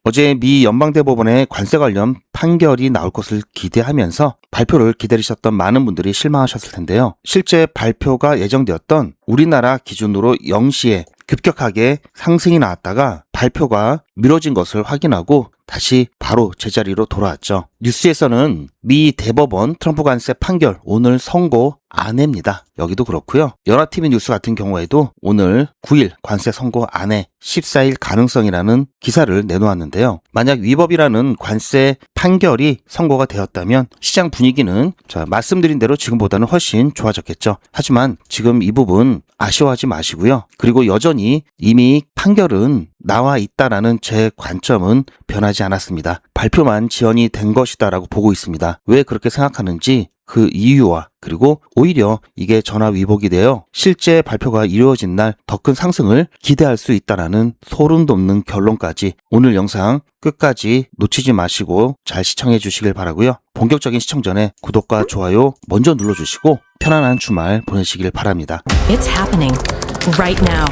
어제 미 연방대법원의 관세 관련 판결이 나올 것을 기대하면서 발표를 기다리셨던 많은 분들이 실망하셨을 텐데요. 실제 발표가 예정되었던 우리나라 기준으로 0시에 급격하게 상승이 나왔다가 발표가 미뤄진 것을 확인하고 다시 바로 제자리로 돌아왔죠. 뉴스에서는 미 대법원 트럼프 관세 판결 오늘 선고 안 해입니다. 여기도 그렇고요. 연합TV 뉴스 같은 경우에도 오늘 9일 관세 선고 안 해 14일 가능성이라는 기사를 내놓았는데요. 만약 위법이라는 관세 판결이 선고가 되었다면 시장 분위기는 말씀드린 대로 지금보다는 훨씬 좋아졌겠죠. 하지만 지금 이 부분 아쉬워하지 마시고요. 그리고 여전히 이미 판결은 나와 있다라는 제 관점은 변하지 않았습니다. 발표만 지연이 된 것이다라고 보고 있습니다. 왜 그렇게 생각하는지 그 이유와 그리고 오히려 이게 전화 위복이 되어 실제 발표가 이루어진 날 더 큰 상승을 기대할 수 있다라는 소름 돋는 결론까지 오늘 영상 끝까지 놓치지 마시고 잘 시청해 주시길 바라고요. 본격적인 시청 전에 구독과 좋아요 먼저 눌러주시고 편안한 주말 보내시길 바랍니다. It's happening right now.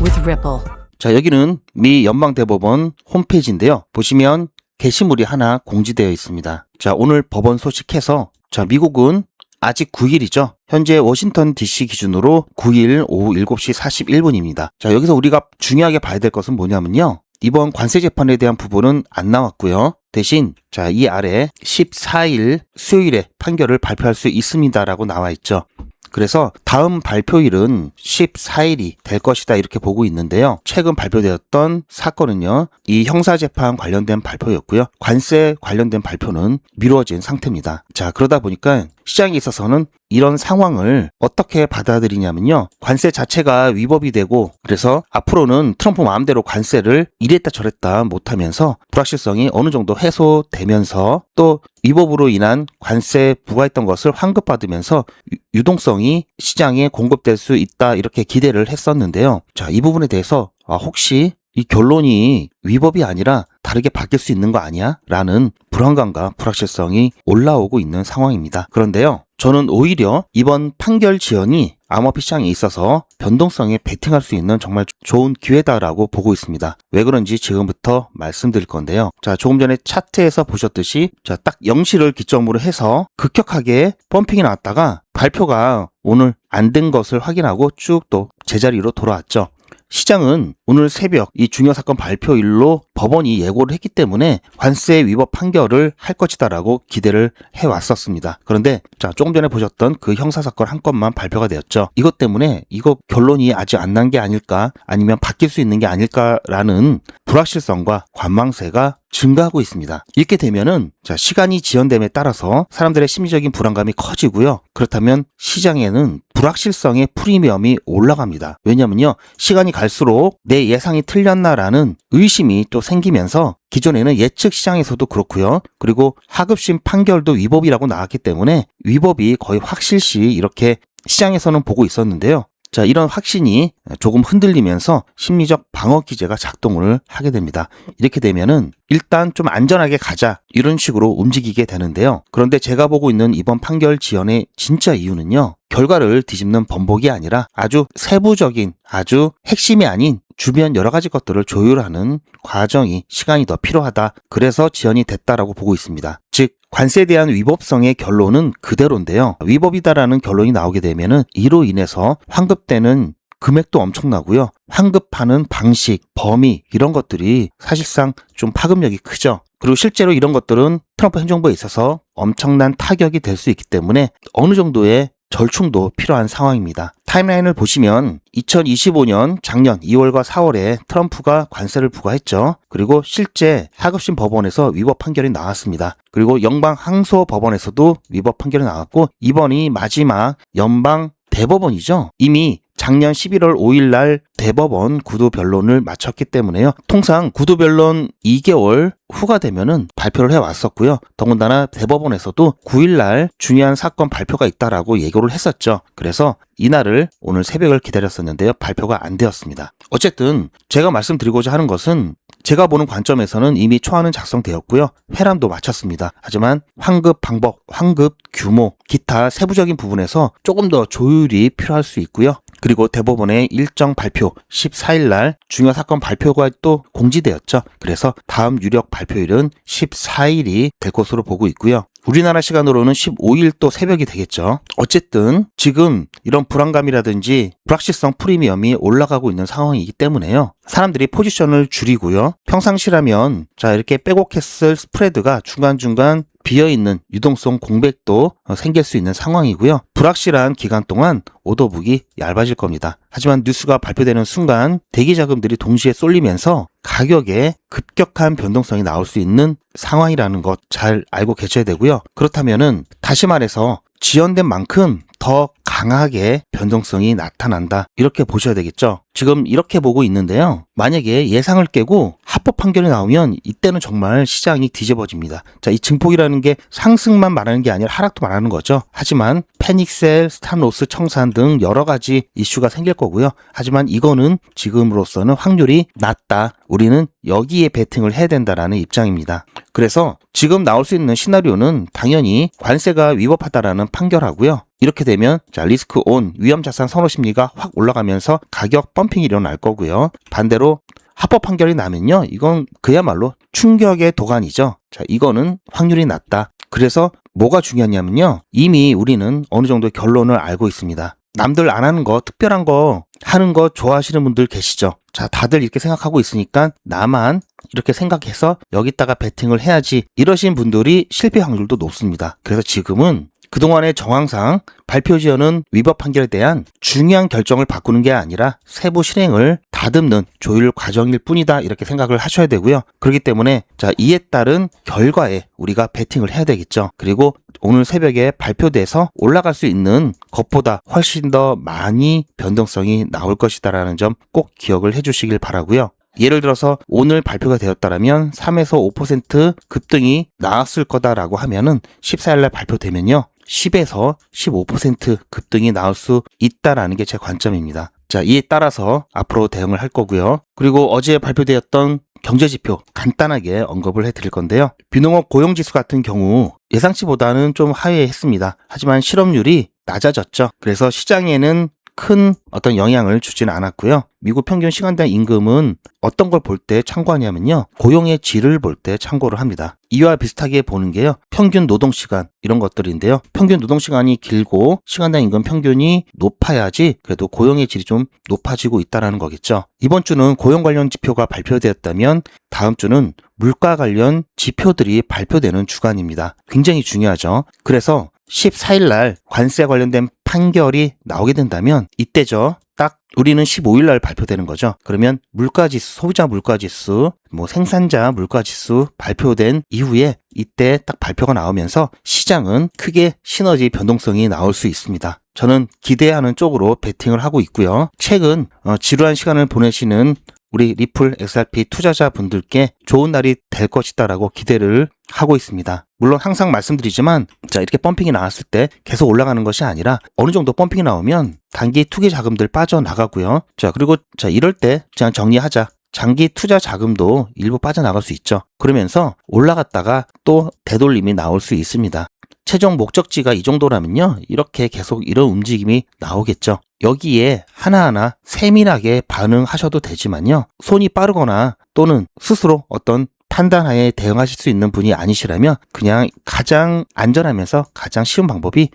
With Ripple. 자, 여기는 미 연방대법원 홈페이지인데요. 보시면 게시물이 하나 공지되어 있습니다. 자, 오늘 법원 소식해서 미국은 아직 9일이죠. 현재 워싱턴 DC 기준으로 9일 오후 7시 41분입니다. 자, 여기서 우리가 중요하게 봐야 될 것은 뭐냐면요. 이번 관세 재판에 대한 부분은 안 나왔고요. 대신 이 아래 14일 수요일에 판결을 발표할 수 있습니다라고 나와 있죠. 그래서 다음 발표일은 14일이 될 것이다 이렇게 보고 있는데요. 최근 발표되었던 사건은요. 이 형사재판 관련된 발표였고요. 관세 관련된 발표는 미뤄진 상태입니다. 자, 그러다 보니까 시장에 있어서는 이런 상황을 어떻게 받아들이냐면요. 관세 자체가 위법이 되고 그래서 앞으로는 트럼프 마음대로 관세를 이랬다 저랬다 못하면서 불확실성이 어느 정도 해소되면서 또 위법으로 인한 관세 부과했던 것을 환급받으면서 유동성이 시장에 공급될 수 있다 이렇게 기대를 했었는데요. 자, 이 부분에 대해서 혹시 이 결론이 위법이 아니라 다르게 바뀔 수 있는 거 아니야? 라는 불안감과 불확실성이 올라오고 있는 상황입니다. 그런데요. 저는 오히려 이번 판결 지연이 암호화폐 시장에 있어서 변동성에 베팅할 수 있는 정말 좋은 기회다라고 보고 있습니다. 왜 그런지 지금부터 말씀드릴 건데요. 자, 조금 전에 차트에서 보셨듯이 딱 0시를 기점으로 해서 급격하게 펌핑이 나왔다가 발표가 오늘 안 된 것을 확인하고 쭉 또 제자리로 돌아왔죠. 시장은 오늘 새벽 이 중요 사건 발표일로 법원이 예고를 했기 때문에 관세 위법 판결을 할 것이다라고 기대를 해왔었습니다. 그런데 조금 전에 보셨던 그 형사사건 한 건만 발표가 되었죠. 이것 때문에 이거 결론이 아직 안 난 게 아닐까 아니면 바뀔 수 있는 게 아닐까라는 불확실성과 관망세가 증가하고 있습니다. 이렇게 되면은 시간이 지연됨에 따라서 사람들의 심리적인 불안감이 커지고요. 그렇다면 시장에는 불확실성의 프리미엄이 올라갑니다. 왜냐면요. 시간이 갈수록 내 예상이 틀렸나라는 의심이 또 생기면서 기존에는 예측 시장에서도 그렇고요. 그리고 하급심 판결도 위법이라고 나왔기 때문에 위법이 거의 확실시 이렇게 시장에서는 보고 있었는데요. 이런 확신이 조금 흔들리면서 심리적 방어 기제가 작동을 하게 됩니다. 이렇게 되면은 일단 좀 안전하게 가자 이런 식으로 움직이게 되는데요. 그런데 제가 보고 있는 이번 판결 지연의 진짜 이유는요. 결과를 뒤집는 번복이 아니라 아주 세부적인 아주 핵심이 아닌 주변 여러 가지 것들을 조율하는 과정이 시간이 더 필요하다. 그래서 지연이 됐다라고 보고 있습니다. 즉 관세에 대한 위법성의 결론은 그대로인데요. 위법이다라는 결론이 나오게 되면은 이로 인해서 환급되는 금액도 엄청나고요. 환급하는 방식, 범위 이런 것들이 사실상 좀 파급력이 크죠. 그리고 실제로 이런 것들은 트럼프 행정부에 있어서 엄청난 타격이 될 수 있기 때문에 어느 정도의 절충도 필요한 상황입니다. 타임라인을 보시면 2025년 작년 2월과 4월에 트럼프가 관세를 부과했죠. 그리고 실제 하급심 법원에서 위법 판결이 나왔습니다. 그리고 연방 항소 법원에서도 위법 판결이 나왔고 이번이 마지막 연방 대법원이죠. 이미 작년 11월 5일 날 대법원 구두 변론을 마쳤기 때문에요. 통상 구두 변론 2개월 후가 되면은 발표를 해왔었고요. 더군다나 대법원에서도 9일 날 중요한 사건 발표가 있다라고 예고를 했었죠. 그래서 이날을 오늘 새벽을 기다렸었는데요. 발표가 안 되었습니다. 어쨌든 제가 말씀드리고자 하는 것은 제가 보는 관점에서는 이미 초안은 작성되었고요. 회람도 마쳤습니다. 하지만 환급 방법, 환급 규모, 기타 세부적인 부분에서 조금 더 조율이 필요할 수 있고요. 그리고 대법원의 일정 발표 14일 날 중요 사건 발표가 또 공지되었죠. 그래서 다음 유력 발표일은 14일이 될 것으로 보고 있고요. 우리나라 시간으로는 15일 또 새벽이 되겠죠. 어쨌든 지금 이런 불안감이라든지 불확실성 프리미엄이 올라가고 있는 상황이기 때문에요. 사람들이 포지션을 줄이고요. 평상시라면 자 이렇게 빼곡했을 스프레드가 중간중간 비어있는 유동성 공백도 생길 수 있는 상황이고요. 불확실한 기간 동안 오더북이 얇아질 겁니다. 하지만 뉴스가 발표되는 순간 대기 자금들이 동시에 쏠리면서 가격에 급격한 변동성이 나올 수 있는 상황이라는 것 잘 알고 계셔야 되고요. 그렇다면은 다시 말해서 지연된 만큼 더 강하게 변동성이 나타난다. 이렇게 보셔야 되겠죠. 지금 이렇게 보고 있는데요. 만약에 예상을 깨고 합법 판결이 나오면 이때는 정말 시장이 뒤집어집니다. 자, 이 증폭이라는 게 상승만 말하는 게 아니라 하락도 말하는 거죠. 하지만 패닉셀, 스탑로스 청산 등 여러 가지 이슈가 생길 거고요. 하지만 이거는 지금으로서는 확률이 낮다. 우리는 여기에 베팅을 해야 된다라는 입장입니다. 그래서 지금 나올 수 있는 시나리오는 당연히 관세가 위법하다라는 판결하고요. 이렇게 되면 자 리스크 온 위험 자산 선호 심리가 확 올라가면서 가격 펌핑이 일어날 거고요. 반대로 합법 판결이 나면요. 이건 그야말로 충격의 도가니죠. 자, 이거는 확률이 낮다. 그래서 뭐가 중요하냐면요. 이미 우리는 어느 정도 결론을 알고 있습니다. 남들 안 하는 거, 특별한 거 하는 거 좋아하시는 분들 계시죠? 자, 다들 이렇게 생각하고 있으니까 나만 이렇게 생각해서 여기다가 베팅을 해야지 이러신 분들이 실패 확률도 높습니다. 그래서 지금은 그동안의 정황상 발표 지연은 위법 판결에 대한 중요한 결정을 바꾸는 게 아니라 세부 실행을 다듬는 조율 과정일 뿐이다 이렇게 생각을 하셔야 되고요. 그렇기 때문에 자 이에 따른 결과에 우리가 베팅을 해야 되겠죠. 그리고 오늘 새벽에 발표돼서 올라갈 수 있는 것보다 훨씬 더 많이 변동성이 나올 것이다라는 점 꼭 기억을 해주시길 바라고요. 예를 들어서 오늘 발표가 되었다라면 3에서 5% 급등이 나왔을 거다라고 하면은 14일날 발표되면요. 10에서 15% 급등이 나올 수 있다라는 게 제 관점입니다. 자, 이에 따라서 앞으로 대응을 할 거고요. 그리고 어제 발표되었던 경제지표 간단하게 언급을 해드릴 건데요. 비농업 고용지수 같은 경우 예상치보다는 좀 하회했습니다. 하지만 실업률이 낮아졌죠. 그래서 시장에는 큰 어떤 영향을 주지는 않았고요. 미국 평균 시간당 임금은 어떤 걸 볼 때 참고하냐면요. 고용의 질을 볼 때 참고를 합니다. 이와 비슷하게 보는 게요. 평균 노동시간 이런 것들인데요. 평균 노동시간이 길고 시간당 임금 평균이 높아야지 그래도 고용의 질이 좀 높아지고 있다는 거겠죠. 이번 주는 고용 관련 지표가 발표되었다면 다음 주는 물가 관련 지표들이 발표되는 주간입니다. 굉장히 중요하죠. 그래서 14일 날 관세 관련된 판결이 나오게 된다면 이때죠. 딱 우리는 15일 날 발표되는 거죠. 그러면 물가지수, 소비자 물가지수, 생산자 물가지수 발표된 이후에 이때 딱 발표가 나오면서 시장은 크게 시너지 변동성이 나올 수 있습니다. 저는 기대하는 쪽으로 베팅을 하고 있고요. 최근 지루한 시간을 보내시는 우리 리플 XRP 투자자분들께 좋은 날이 될 것이다라고 기대를 하고 있습니다. 물론 항상 말씀드리지만 자 이렇게 펌핑이 나왔을 때 계속 올라가는 것이 아니라 어느 정도 펌핑이 나오면 단기 투기 자금들 빠져나가고요. 자 그리고 자 이럴 때 그냥 정리하자. 장기 투자 자금도 일부 빠져나갈 수 있죠. 그러면서 올라갔다가 또 되돌림이 나올 수 있습니다. 최종 목적지가 이 정도라면요. 이렇게 계속 이런 움직임이 나오겠죠. 여기에 하나하나 세밀하게 반응하셔도 되지만요. 손이 빠르거나 또는 스스로 어떤 판단하에 대응하실 수 있는 분이 아니시라면 그냥 가장 안전하면서 가장 쉬운 방법이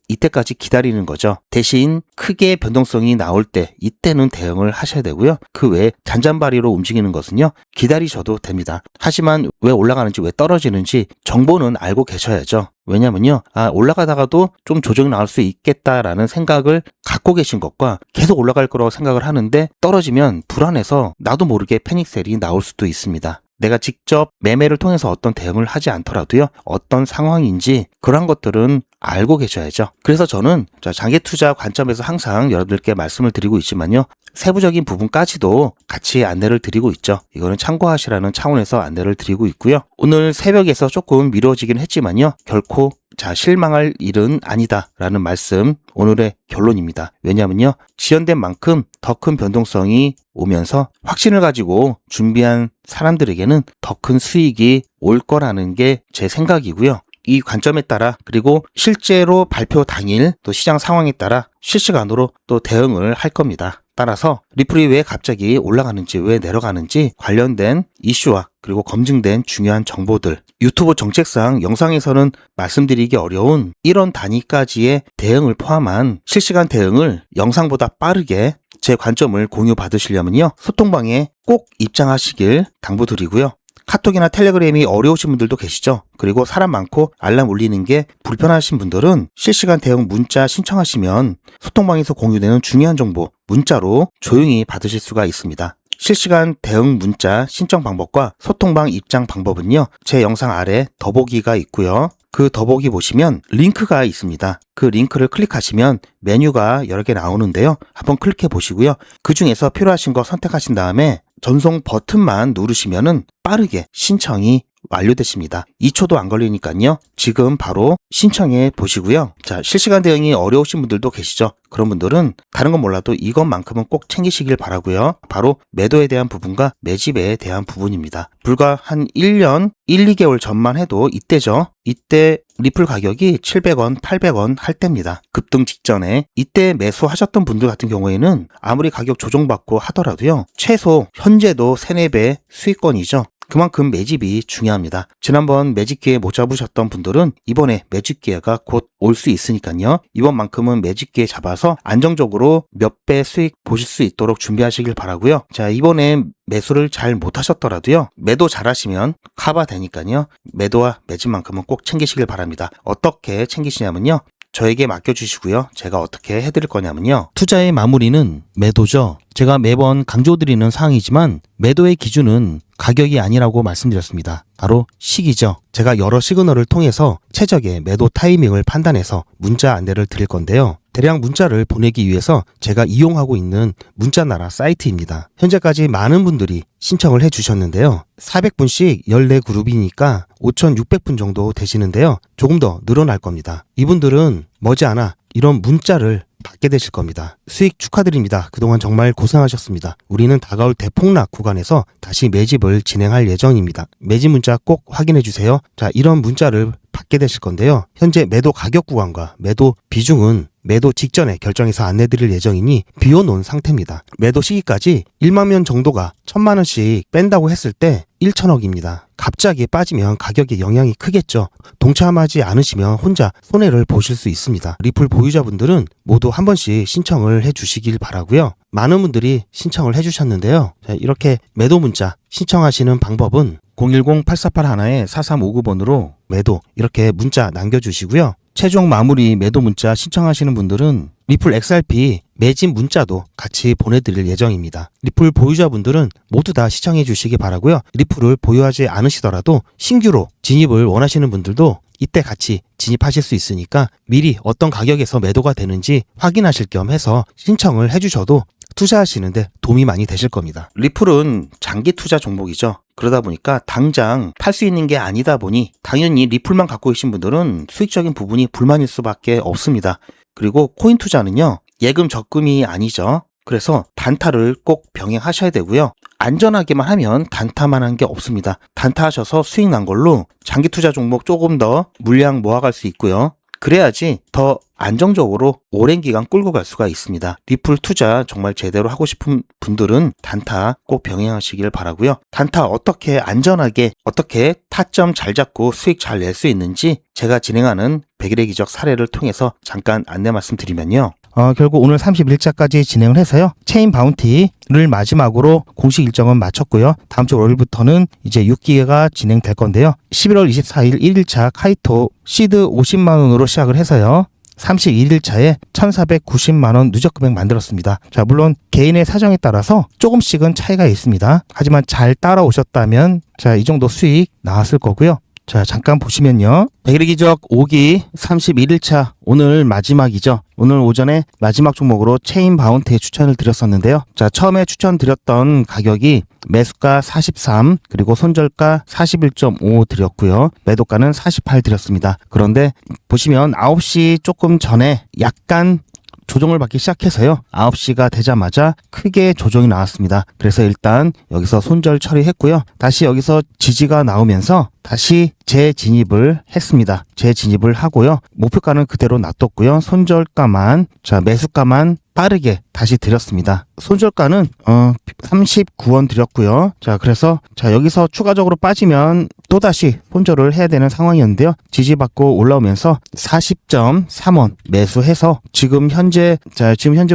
이때까지 기다리는 거죠. 대신 크게 변동성이 나올 때 이때는 대응을 하셔야 되고요. 그 외에 잔잔바리로 움직이는 것은요. 기다리셔도 됩니다. 하지만 왜 올라가는지 왜 떨어지는지 정보는 알고 계셔야죠. 왜냐면요. 올라가다가도 좀 조정이 나올 수 있겠다라는 생각을 갖고 계신 것과 계속 올라갈 거라고 생각을 하는데 떨어지면 불안해서 나도 모르게 패닉셀이 나올 수도 있습니다. 내가 직접 매매를 통해서 어떤 대응을 하지 않더라도요. 어떤 상황인지 그런 것들은 알고 계셔야죠. 그래서 저는 장기 투자 관점에서 항상 여러분들께 말씀을 드리고 있지만요. 세부적인 부분까지도 같이 안내를 드리고 있죠. 이거는 참고하시라는 차원에서 안내를 드리고 있고요. 오늘 새벽에서 조금 미뤄지긴 했지만요. 결코 실망할 일은 아니다라는 말씀 오늘의 결론입니다. 왜냐하면요. 지연된 만큼 더 큰 변동성이 오면서 확신을 가지고 준비한 사람들에게는 더 큰 수익이 올 거라는 게 제 생각이고요. 이 관점에 따라 그리고 실제로 발표 당일 또 시장 상황에 따라 실시간으로 또 대응을 할 겁니다. 따라서 리플이 왜 갑자기 올라가는지 왜 내려가는지 관련된 이슈와 그리고 검증된 중요한 정보들, 유튜브 정책상 영상에서는 말씀드리기 어려운 1원 단위까지의 대응을 포함한 실시간 대응을 영상보다 빠르게 제 관점을 공유 받으시려면요, 소통방에 꼭 입장하시길 당부드리고요. 카톡이나 텔레그램이 어려우신 분들도 계시죠. 그리고 사람 많고 알람 울리는 게 불편하신 분들은 실시간 대응 문자 신청하시면 소통방에서 공유되는 중요한 정보 문자로 조용히 받으실 수가 있습니다. 실시간 대응 문자 신청 방법과 소통방 입장 방법은요, 제 영상 아래 더보기가 있고요. 그 더보기 보시면 링크가 있습니다. 그 링크를 클릭하시면 메뉴가 여러 개 나오는데요. 한번 클릭해 보시고요. 그 중에서 필요하신 거 선택하신 다음에 전송 버튼만 누르시면은 빠르게 신청이 완료되십니다. 2초도 안 걸리니까요. 지금 바로 신청해 보시고요. 자, 실시간 대응이 어려우신 분들도 계시죠. 그런 분들은 다른 건 몰라도 이것만큼은 꼭 챙기시길 바라고요. 바로 매도에 대한 부분과 매집에 대한 부분입니다. 불과 한 1년, 1, 2개월 전만 해도 이때죠. 이때 리플 가격이 700원, 800원 할 때입니다. 급등 직전에 이때 매수하셨던 분들 같은 경우에는 아무리 가격 조정받고 하더라도요, 최소 현재도 3, 4배 수익권이죠. 그만큼 매집이 중요합니다. 지난번 매집 기회 못 잡으셨던 분들은 이번에 매집 기회가 곧 올 수 있으니까요. 이번만큼은 매집 기회 잡아서 안정적으로 몇 배 수익 보실 수 있도록 준비하시길 바라고요. 자, 이번에 매수를 잘 못하셨더라도요, 매도 잘하시면 커버 되니까요. 매도와 매집만큼은 꼭 챙기시길 바랍니다. 어떻게 챙기시냐면요, 저에게 맡겨주시고요. 제가 어떻게 해드릴 거냐면요, 투자의 마무리는 매도죠. 제가 매번 강조드리는 사항이지만 매도의 기준은 가격이 아니라고 말씀드렸습니다. 바로 시기죠. 제가 여러 시그널을 통해서 최적의 매도 타이밍을 판단해서 문자 안내를 드릴 건데요. 대량 문자를 보내기 위해서 제가 이용하고 있는 문자나라 사이트입니다. 현재까지 많은 분들이 신청을 해주셨는데요. 400분씩 14그룹이니까 5,600분 정도 되시는데요. 조금 더 늘어날 겁니다. 이분들은 머지않아 이런 문자를 받게 되실 겁니다. 수익 축하드립니다. 그동안 정말 고생하셨습니다. 우리는 다가올 대폭락 구간에서 다시 매집을 진행할 예정입니다. 매집 문자 꼭 확인해 주세요. 자, 이런 문자를 받게 되실 건데요. 현재 매도 가격 구간과 매도 비중은 매도 직전에 결정해서 안내드릴 예정이니 비워놓은 상태입니다. 매도 시기까지 1만 명 정도가 1,000만 원씩 뺀다고 했을 때 1천억입니다. 갑자기 빠지면 가격에 영향이 크겠죠. 동참하지 않으시면 혼자 손해를 보실 수 있습니다. 리플 보유자분들은 모두 한 번씩 신청을 해주시길 바라고요. 많은 분들이 신청을 해주셨는데요. 자, 이렇게 매도 문자 신청하시는 방법은 010-8481-4359번으로 매도 이렇게 문자 남겨주시고요. 최종 마무리 매도 문자 신청하시는 분들은 리플 XRP 매집 문자도 같이 보내드릴 예정입니다. 리플 보유자분들은 모두 다 시청해 주시기 바라고요. 리플을 보유하지 않으시더라도 신규로 진입을 원하시는 분들도 이때 같이 진입하실 수 있으니까 미리 어떤 가격에서 매도가 되는지 확인하실 겸 해서 신청을 해주셔도 투자하시는데 도움이 많이 되실 겁니다. 리플은 장기 투자 종목이죠. 그러다 보니까 당장 팔 수 있는 게 아니다 보니 당연히 리플만 갖고 계신 분들은 수익적인 부분이 불만일 수밖에 없습니다. 그리고 코인 투자는요, 예금 적금이 아니죠. 그래서 단타를 꼭 병행하셔야 되고요. 안전하게만 하면 단타만 한 게 없습니다. 단타하셔서 수익 난 걸로 장기 투자 종목 조금 더 물량 모아갈 수 있고요. 그래야지 더 안정적으로 오랜 기간 끌고 갈 수가 있습니다. 리플 투자 정말 제대로 하고 싶은 분들은 단타 꼭 병행하시길 바라고요. 단타 어떻게 안전하게 어떻게 타점 잘 잡고 수익 잘 낼 수 있는지 제가 진행하는 100일의 기적 사례를 통해서 잠깐 안내 말씀드리면요. 결국 오늘 30일자까지 진행을 해서요. 체인 바운티를 마지막으로 공식 일정은 마쳤고요. 다음 주 월요일부터는 이제 6기회가 진행될 건데요. 11월 24일 1일차 카이토 시드 50만원으로 시작을 해서요. 31일차에 1,490만원 누적 금액 만들었습니다. 자, 물론 개인의 사정에 따라서 조금씩은 차이가 있습니다. 하지만 잘 따라오셨다면 자, 이 정도 수익 나왔을 거고요. 자, 잠깐 보시면요. 100일의 기적 5기 31일차 오늘 마지막이죠. 오늘 오전에 마지막 종목으로 체인 바운티에 추천을 드렸었는데요. 자, 처음에 추천드렸던 가격이 매수가 43 그리고 손절가 41.5 드렸고요. 매도가는 48 드렸습니다. 그런데 보시면 9시 조금 전에 약간 조정을 받기 시작해서요. 9시가 되자마자 크게 조정이 나왔습니다. 그래서 일단 여기서 손절 처리했고요. 다시 여기서 지지가 나오면서 다시 재진입을 했습니다. 재진입을 하고요. 목표가는 그대로 놔뒀고요. 손절가만, 자, 매수가만 빠르게 다시 드렸습니다. 손절가는 39원 드렸고요. 자, 그래서 자, 여기서 추가적으로 빠지면 또다시 손절을 해야 되는 상황이었는데요. 지지받고 올라오면서 40.3원 매수해서 지금 현재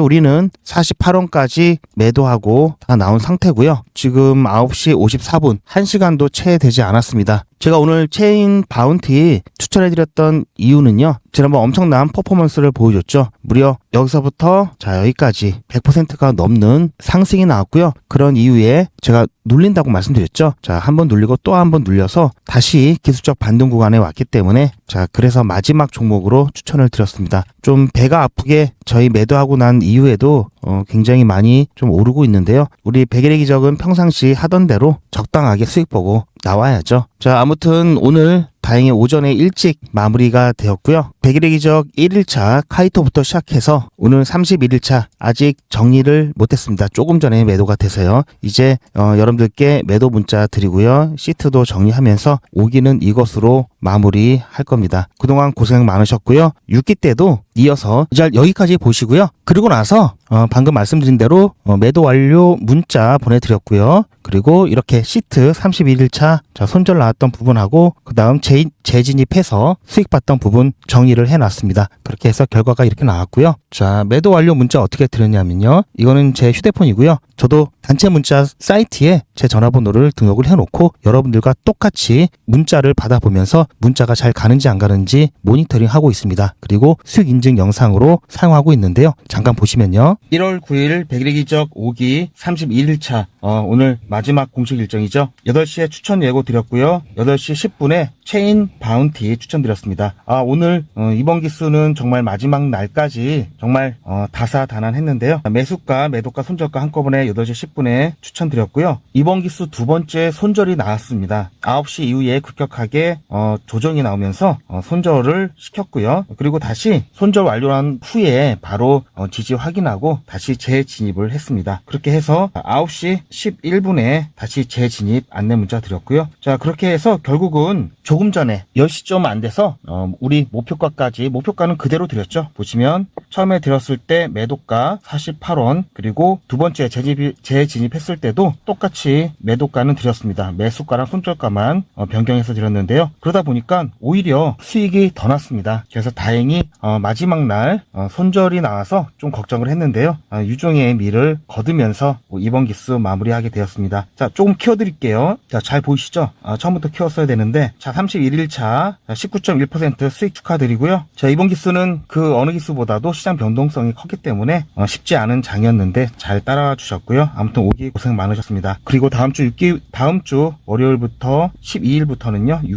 우리는 48원까지 매도하고 다 나온 상태고요. 지금 9시 54분, 1시간도 채 되지 않았습니다. 제가 오늘 체인 바운티 추천해드렸던 이유는요. 지난번 엄청난 퍼포먼스를 보여줬죠. 무려 여기서부터 자, 여기까지 100%가 넘는 상승이 나왔고요. 그런 이유에 제가 눌린다고 말씀드렸죠. 자, 한번 눌리고 또 한 번 눌려서 다시 기술적 반등 구간에 왔기 때문에 자, 그래서 마지막 종목으로 추천을 드렸습니다. 좀 배가 아프게 저희 매도하고 난 이후에도 굉장히 많이 좀 오르고 있는데요. 우리 백일의 기적은 평상시 하던 대로 적당하게 수익 보고 나와야죠. 자, 아무튼 오늘 다행히 오전에 일찍 마무리가 되었고요. 백일의 기적 1일차 카이토부터 시작해서 오늘 31일차 아직 정리를 못했습니다. 조금 전에 매도가 돼서요. 이제 여러분들께 매도 문자 드리고요. 시트도 정리하면서 오기는 이것으로 마무리할 겁니다. 그동안 고생 많으셨고요. 6기 때도 이어서 이제 여기까지 보시고요. 그리고 나서 방금 말씀드린 대로 매도 완료 문자 보내드렸고요. 그리고 이렇게 시트 31일차 자, 손절 나왔던 부분하고 그 다음 재진입해서 수익 봤던 부분 정리를 해놨습니다. 그렇게 해서 결과가 이렇게 나왔고요. 자, 매도 완료 문자 어떻게 드렸냐면요. 이거는 제 휴대폰이고요. 저도 단체 문자 사이트에 제 전화번호를 등록을 해놓고 여러분들과 똑같이 문자를 받아보면서 문자가 잘 가는지 안 가는지 모니터링 하고 있습니다. 그리고 수익 인증 영상으로 사용하고 있는데요. 잠깐 보시면요. 1월 9일 백일의 기적 5기 31일차 오늘 마지막 공식 일정이죠. 8시에 추천 예고 드렸고요. 8시 10분에 체인 바운티 추천드렸습니다. 오늘 이번 기수는 정말 마지막 날까지 정말 다사다난했는데요. 매수가, 매도가, 손절가 한꺼번에 8시 10분에 추천드렸고요. 이번 기수 두 번째 손절이 나왔습니다. 9시 이후에 급격하게 조정이 나오면서 손절을 시켰고요. 그리고 다시 손절 완료한 후에 바로 지지 확인하고 다시 재진입을 했습니다. 그렇게 해서 9시 11분에 다시 재진입 안내 문자 드렸고요. 자, 그렇게 해서 결국은 조금 전에 10시 좀 안 돼서 우리 목표가는 그대로 드렸죠. 보시면 처음에 드렸을 때 매도가 48원, 그리고 두 번째 재진입했을 때도 똑같이 매도가는 드렸습니다. 매수가랑 손절가만 변경해서 드렸는데요. 그러다 보니까 오히려 수익이 더 났습니다. 그래서 다행히 마지막 날 손절이 나와서 좀 걱정을 했는데요. 유종의 미를 거두면서 이번 기수 마무리하게 되었습니다. 자, 조금 키워드릴게요. 자, 잘 보이시죠? 처음부터 키웠어야 되는데, 자, 31일차 19.1% 수익 축하드리고요. 자, 이번 기수는 그 어느 기수보다도 시장 변동성이 컸기 때문에 쉽지 않은 장이었는데 잘 따라와 주셨고요. 아무튼 5기 고생 많으셨습니다. 그리고 다음 주 월요일부터 12일부터는요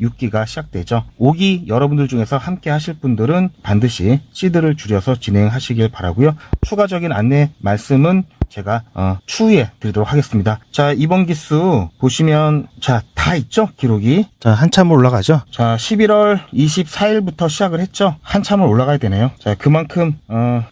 6기가 시작되죠. 5기 여러분들 중에서 함께 하실 분들은 반드시 시드를 줄여서 진행하시길 바라고요. 추가적인 안내 말씀은 제가 추후에 드리도록 하겠습니다. 자, 이번 기수 보시면 자, 다 있죠? 기록이. 자, 한참을 올라가죠. 자, 11월 24일부터 시작을 했죠. 한참을 올라가야 되네요. 자, 그만큼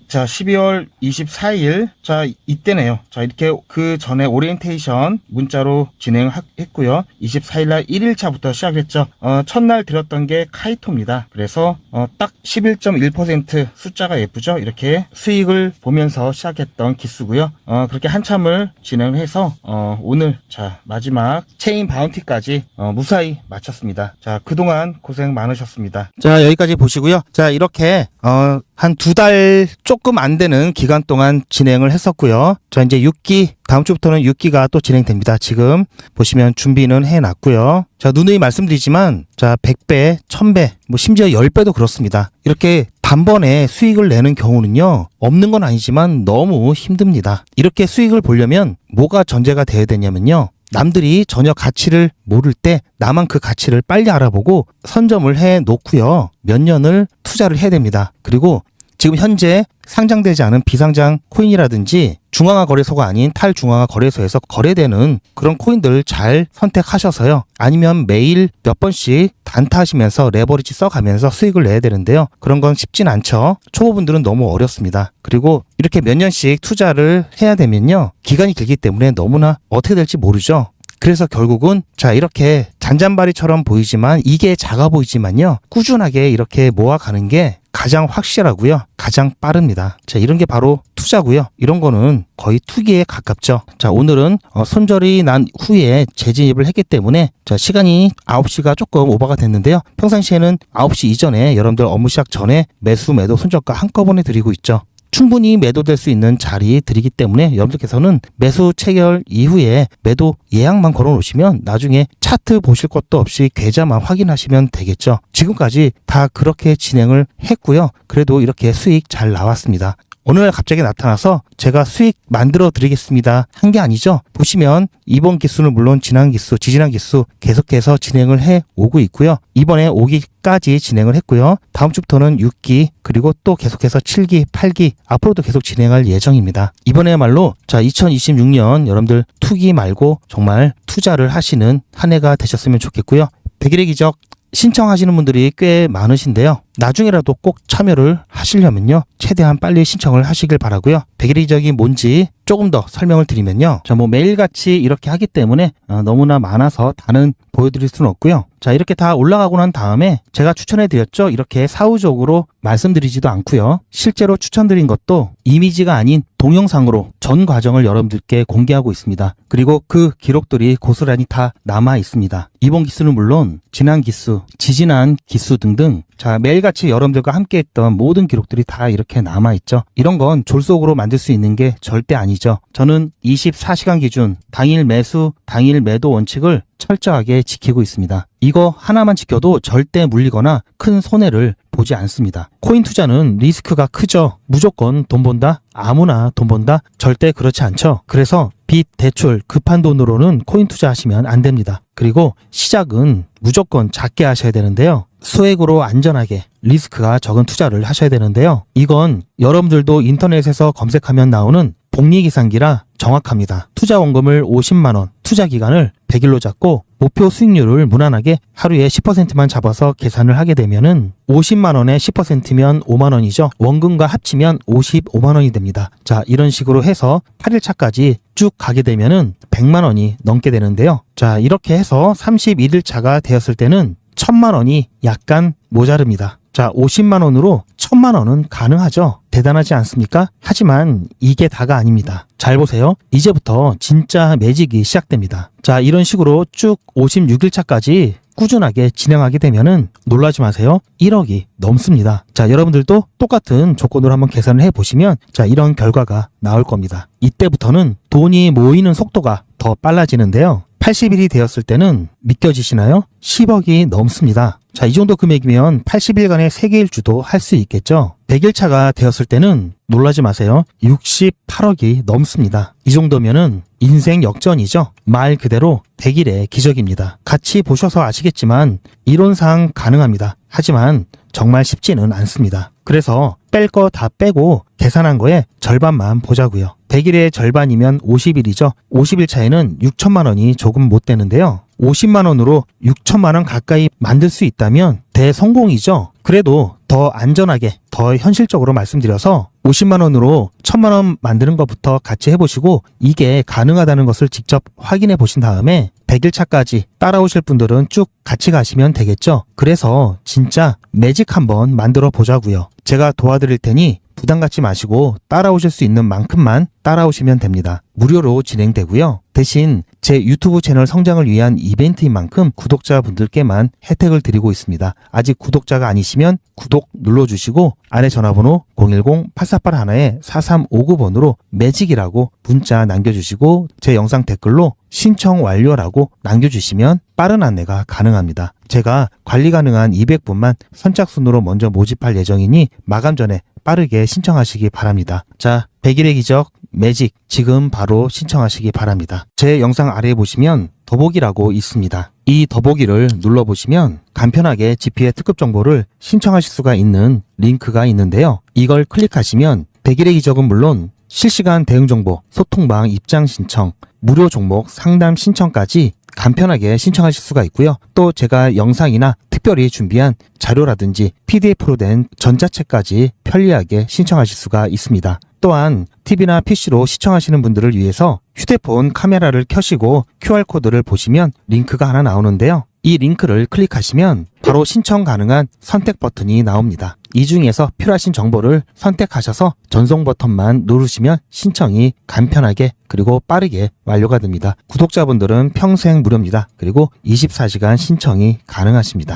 자, 12월 24일 자, 이때네요. 자, 이렇게 그 전에 오리엔테이션 문자로 진행했고요. 24일날 1일차부터 시작했죠. 첫날 드렸던 게 카이토입니다. 그래서 딱 11.1% 숫자가 예쁘죠? 이렇게 수익을 보면서 시작했던 기수고요. 그렇게 한참을 진행해서 오늘 자, 마지막 체인 바운티까지 무사히 마쳤습니다. 자, 그동안 고생 많으셨습니다. 자, 여기까지 보시고요. 자, 이렇게 한 2달 조금 안 되는 기간 동안 진행을 했었고요. 자, 이제 6기, 다음 주부터는 6기가 또 진행됩니다. 지금 보시면 준비는 해놨고요. 자, 누누이 말씀드리지만 자, 100배, 1000배, 뭐 심지어 10배도 그렇습니다. 이렇게 단번에 수익을 내는 경우는요, 없는 건 아니지만 너무 힘듭니다. 이렇게 수익을 보려면 뭐가 전제가 되어야 되냐면요, 남들이 전혀 가치를 모를 때 나만 그 가치를 빨리 알아보고 선점을 해 놓고요, 몇 년을 투자를 해야 됩니다. 그리고 지금 현재 상장되지 않은 비상장 코인이라든지 중앙화 거래소가 아닌 탈중앙화 거래소에서 거래되는 그런 코인들 잘 선택하셔서요. 아니면 매일 몇 번씩 단타하시면서 레버리지 써가면서 수익을 내야 되는데요. 그런 건 쉽진 않죠. 초보분들은 너무 어렵습니다. 그리고 이렇게 몇 년씩 투자를 해야 되면요, 기간이 길기 때문에 너무나 어떻게 될지 모르죠. 그래서 결국은 자 이렇게 잔잔바리처럼 보이지만 이게 작아 보이지만요. 꾸준하게 이렇게 모아가는 게 가장 확실하고요. 가장 빠릅니다. 자, 이런 게 바로 투자고요. 이런 거는 거의 투기에 가깝죠. 자, 오늘은 손절이 난 후에 재진입을 했기 때문에 자, 시간이 9시가 조금 오버가 됐는데요. 평상시에는 9시 이전에 여러분들 업무 시작 전에 매수, 매도, 손절가 한꺼번에 드리고 있죠. 충분히 매도될 수 있는 자리 드리기 때문에 여러분들께서는 매수 체결 이후에 매도 예약만 걸어 놓으시면 나중에 차트 보실 것도 없이 계좌만 확인하시면 되겠죠. 지금까지 다 그렇게 진행을 했고요. 그래도 이렇게 수익 잘 나왔습니다. 어느 날 갑자기 나타나서 제가 수익 만들어 드리겠습니다 한 게 아니죠. 보시면 이번 기수는 물론 지난 기수, 지지난 기수 계속해서 진행을 해 오고 있고요. 이번에 5기까지 진행을 했고요. 다음 주부터는 6기 그리고 또 계속해서 7기, 8기 앞으로도 계속 진행할 예정입니다. 이번에야말로 자 2026년 여러분들 투기 말고 정말 투자를 하시는 한 해가 되셨으면 좋겠고요. 100일의 기적 신청하시는 분들이 꽤 많으신데요. 나중에라도 꼭 참여를 하시려면요. 최대한 빨리 신청을 하시길 바라고요. 100일의 기적이 뭔지 조금 더 설명을 드리면요. 자, 뭐 매일같이 이렇게 하기 때문에 너무나 많아서 다는 보여드릴 수는 없고요. 자, 이렇게 다 올라가고 난 다음에 제가 추천해 드렸죠. 이렇게 사후적으로 말씀드리지도 않고요. 실제로 추천드린 것도 이미지가 아닌 동영상으로 전 과정을 여러분들께 공개하고 있습니다. 그리고 그 기록들이 고스란히 다 남아 있습니다. 이번 기수는 물론 지난 기수, 지지난 기수 등등 자 매일같이 여러분들과 함께했던 모든 기록들이 다 이렇게 남아있죠. 이런 건 졸속으로 만들 수 있는 게 절대 아니죠. 저는 24시간 기준 당일 매수, 당일 매도 원칙을 철저하게 지키고 있습니다. 이거 하나만 지켜도 절대 물리거나 큰 손해를 보지 않습니다. 코인 투자는 리스크가 크죠. 무조건 돈 번다? 아무나 돈 번다? 절대 그렇지 않죠. 그래서 빚, 대출, 급한 돈으로는 코인 투자하시면 안 됩니다. 그리고 시작은 무조건 작게 하셔야 되는데요. 소액으로 안전하게 리스크가 적은 투자를 하셔야 되는데요. 이건 여러분들도 인터넷에서 검색하면 나오는 복리계산기라 정확합니다. 투자 원금을 50만원, 투자 기간을 100일로 잡고 목표 수익률을 무난하게 하루에 10%만 잡아서 계산을 하게 되면은 50만원에 10%면 5만원이죠. 원금과 합치면 55만원이 됩니다. 자, 이런 식으로 해서 8일차까지 쭉 가게 되면은 100만원이 넘게 되는데요. 자, 이렇게 해서 31일차가 되었을 때는 1000만원이 약간 모자릅니다. 자, 50만원으로 1000만원은 가능하죠. 대단하지 않습니까? 하지만 이게 다가 아닙니다. 잘 보세요. 이제부터 진짜 매직이 시작됩니다. 자, 이런 식으로 쭉 56일차까지 꾸준하게 진행하게 되면은 놀라지 마세요. 1억이 넘습니다. 자, 여러분들도 똑같은 조건으로 한번 계산을 해보시면 자, 이런 결과가 나올 겁니다. 이때부터는 돈이 모이는 속도가 더 빨라지는데요. 80일이 되었을 때는 믿겨지시나요? 10억이 넘습니다. 자, 이 정도 금액이면 80일간의 세계일주도 할 수 있겠죠? 100일차가 되었을 때는 놀라지 마세요. 68억이 넘습니다. 이 정도면은 인생 역전이죠. 말 그대로 100일의 기적입니다. 같이 보셔서 아시겠지만 이론상 가능합니다. 하지만 정말 쉽지는 않습니다. 그래서 뺄 거 다 빼고 계산한 거에 절반만 보자고요. 100일의 절반이면 50일이죠. 50일 차에는 6천만 원이 조금 못 되는데요. 50만 원으로 6천만 원 가까이 만들 수 있다면 대성공이죠. 그래도 더 안전하게, 더 현실적으로 말씀드려서 50만 원으로 1000만 원 만드는 것부터 같이 해보시고 이게 가능하다는 것을 직접 확인해 보신 다음에 100일차까지 따라오실 분들은 쭉 같이 가시면 되겠죠. 그래서 진짜 매직 한번 만들어 보자고요. 제가 도와드릴 테니 부담 갖지 마시고 따라오실 수 있는 만큼만 따라오시면 됩니다. 무료로 진행되고요. 대신 제 유튜브 채널 성장을 위한 이벤트인 만큼 구독자분들께만 혜택을 드리고 있습니다. 아직 구독자가 아니시면 구독 눌러주시고 아래 전화번호 010-8481-4359번으로 매직이라고 문자 남겨주시고 제 영상 댓글로 신청 완료라고 남겨주시면 빠른 안내가 가능합니다. 제가 관리 가능한 200분만 선착순으로 먼저 모집할 예정이니 마감 전에 빠르게 신청하시기 바랍니다. 자, 100일의 기적 매직 지금 바로 신청하시기 바랍니다. 제 영상 아래에 보시면 더보기라고 있습니다. 이 더보기를 눌러보시면 간편하게 GP의 특급 정보를 신청하실 수가 있는 링크가 있는데요. 이걸 클릭하시면 100일의 기적은 물론 실시간 대응 정보, 소통방 입장 신청, 무료 종목 상담 신청까지 간편하게 신청하실 수가 있고요. 또 제가 영상이나 특별히 준비한 자료라든지 PDF로 된 전자책까지 편리하게 신청하실 수가 있습니다. 또한 TV나 PC로 시청하시는 분들을 위해서 휴대폰 카메라를 켜시고 QR코드를 보시면 링크가 하나 나오는데요. 이 링크를 클릭하시면 바로 신청 가능한 선택 버튼이 나옵니다. 이 중에서 필요하신 정보를 선택하셔서 전송 버튼만 누르시면 신청이 간편하게 그리고 빠르게 완료가 됩니다. 구독자분들은 평생 무료입니다. 그리고 24시간 신청이 가능하십니다.